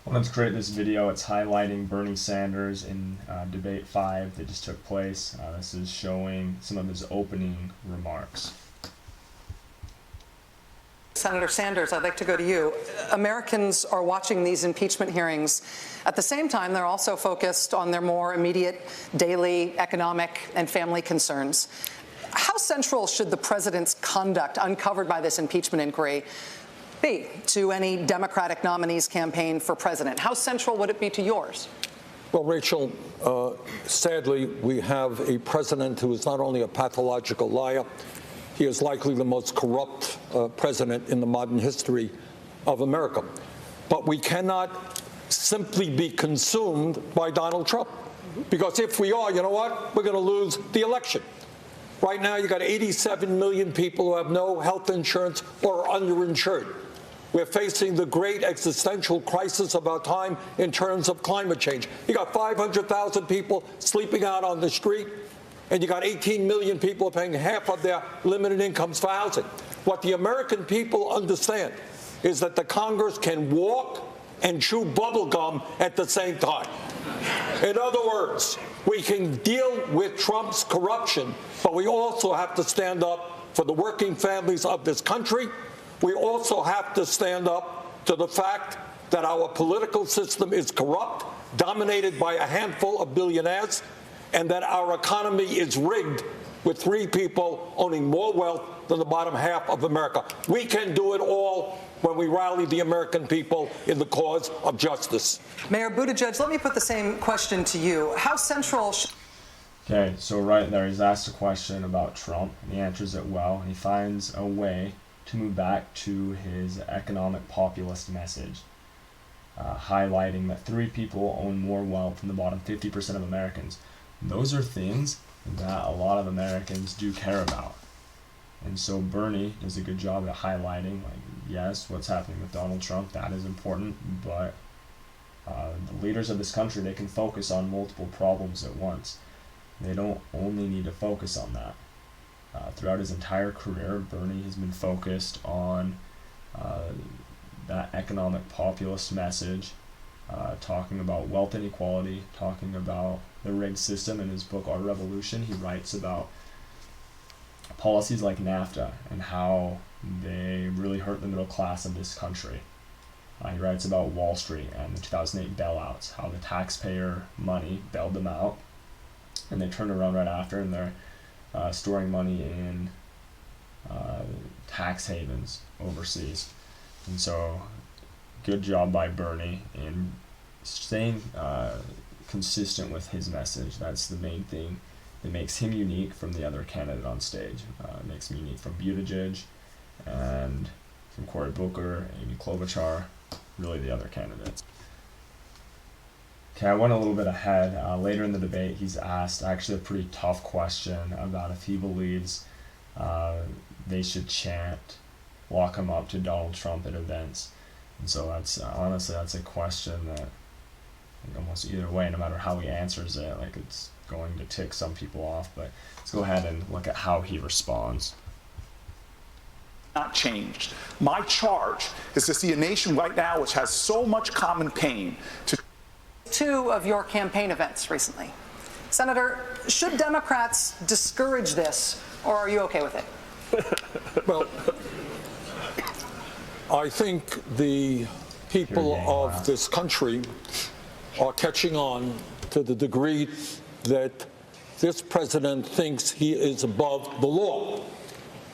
Wanted to create this video. It's highlighting Bernie Sanders in debate 5 that just took place. This is showing some of his opening remarks. Senator Sanders, I'd like to go to you. Americans are watching these impeachment hearings. At the same time, they're also focused on their more immediate daily economic and family concerns. How central should the president's conduct uncovered by this impeachment inquiry be to any Democratic nominee's campaign for president? How central would it be to yours? Well, Rachel, sadly, we have a president who is not only a pathological liar, he is likely the most corrupt president in the modern history of America. But we cannot simply be consumed by Donald Trump. Because if we are, you know what? We're going to lose the election. Right now, you've got 87 million people who have no health insurance or are underinsured. We're facing the great existential crisis of our time in terms of climate change. You got 500,000 people sleeping out on the street, and you got 18 million people paying half of their limited incomes for housing. What the American people understand is that the Congress can walk and chew bubble gum at the same time. In other words, we can deal with Trump's corruption, but we also have to stand up for the working families of this country. We also have to stand up to the fact that our political system is corrupt, dominated by a handful of billionaires, and that our economy is rigged with 3 people owning more wealth than the bottom half of America. We can do it all when we rally the American people in the cause of justice. Mayor Buttigieg, let me put the same question to you. How central... Okay, so right there, he's asked a question about Trump, and he answers it well, and he finds a way to move back to his economic populist message, highlighting that 3 people own more wealth than the bottom 50% of Americans. Those are things that a lot of Americans do care about. And so Bernie does a good job at highlighting, like, yes, what's happening with Donald Trump, that is important, but the leaders of this country, they can focus on multiple problems at once. They don't only need to focus on that. Throughout his entire career, Bernie has been focused on that economic populist message, talking about wealth inequality, talking about the rigged system. In his book, Our Revolution, he writes about policies like NAFTA and how they really hurt the middle class of this country. He writes about Wall Street and the 2008 bailouts, how the taxpayer money bailed them out, and they turned around right after, and they're storing money in tax havens overseas. And so, good job by Bernie in staying consistent with his message. That's the main thing that makes him unique from the other candidate on stage. It makes him unique from Buttigieg and from Cory Booker, Amy Klobuchar, really the other candidates. Okay, I went a little bit ahead. Later in the debate, he's asked actually a pretty tough question about if he believes they should chant "lock him up" to Donald Trump at events. And so that's honestly, that's a question that almost either way, no matter how he answers it, like, it's going to tick some people off. But let's go ahead and look at how he responds. Not changed. My charge is to see a nation right now which has so much common pain. 2 of your campaign events recently. Senator, should Democrats discourage this, or are you okay with it? Well, I think the people of this country are catching on to the degree that this president thinks he is above the law.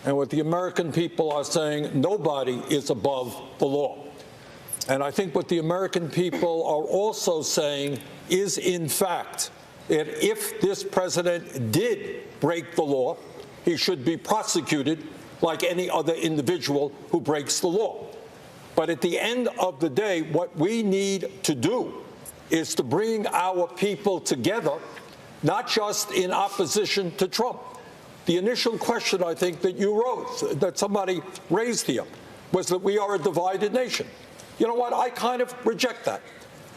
And what the American people are saying, nobody is above the law. And I think what the American people are also saying is, in fact, that if this president did break the law, he should be prosecuted like any other individual who breaks the law. But at the end of the day, what we need to do is to bring our people together, not just in opposition to Trump. The initial question, I think, that somebody raised here was that we are a divided nation. You know what? I kind of reject that.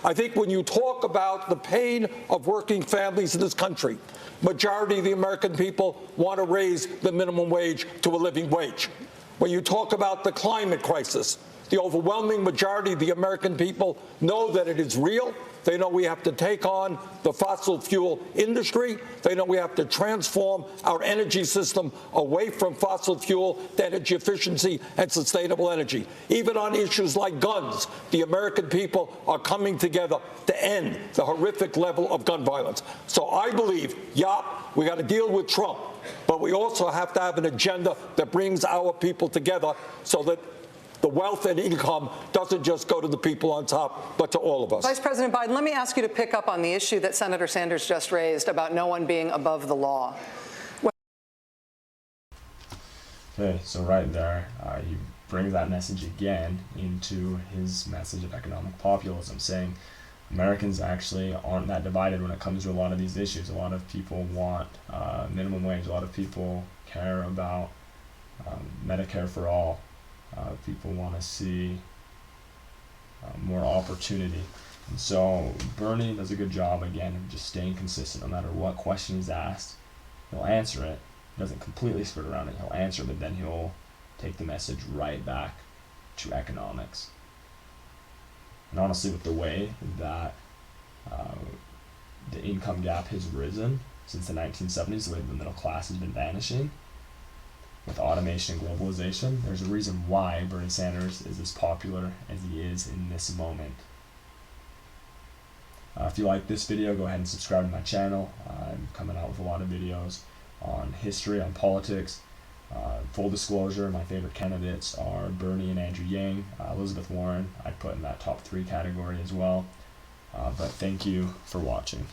I think when you talk about the pain of working families in this country, majority of the American people want to raise the minimum wage to a living wage. When you talk about the climate crisis, The overwhelming majority of the American people know that it is real. They know we have to take on the fossil fuel industry. They know we have to transform our energy system away from fossil fuel to energy efficiency and sustainable energy. Even on issues like guns, the American people are coming together to end the horrific level of gun violence. So I believe, we got to deal with Trump, but we also have to have an agenda that brings our people together so that the wealth and income doesn't just go to the people on top, but to all of us. Vice President Biden, let me ask you to pick up on the issue that Senator Sanders just raised about no one being above the law. Okay, so right there, he brings that message again into his message of economic populism, saying Americans actually aren't that divided when it comes to a lot of these issues. A lot of people want minimum wage. A lot of people care about Medicare for all. People want to see more opportunity. And so Bernie does a good job, again, of just staying consistent. No matter what question he's asked, he'll answer it. He doesn't completely skirt around it. He'll answer, but then he'll take the message right back to economics. And honestly, with the way that the income gap has risen since the 1970s, the way the middle class has been vanishing, with automation and globalization, there's a reason why Bernie Sanders is as popular as he is in this moment. If you like this video, go ahead and subscribe to my channel. I'm coming out with a lot of videos on history, on politics. Full disclosure, my favorite candidates are Bernie and Andrew Yang. Elizabeth Warren, I'd put in that top 3 category as well. But thank you for watching.